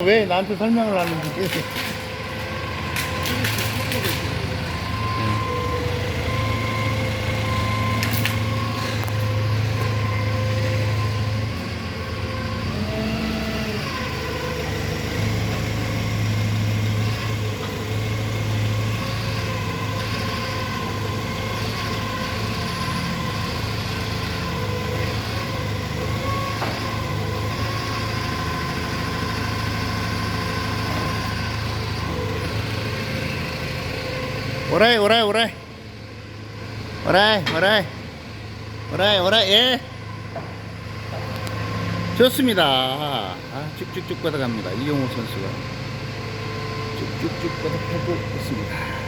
왜 나한테 설명을 하는지. 오라이 오라이 오라이 오라이 오라이 오라이 오라이. 예, 좋습니다. 쭉쭉쭉 뻗어갑니다. 이용호 선수가 쭉쭉쭉 뻗어가고 있습니다.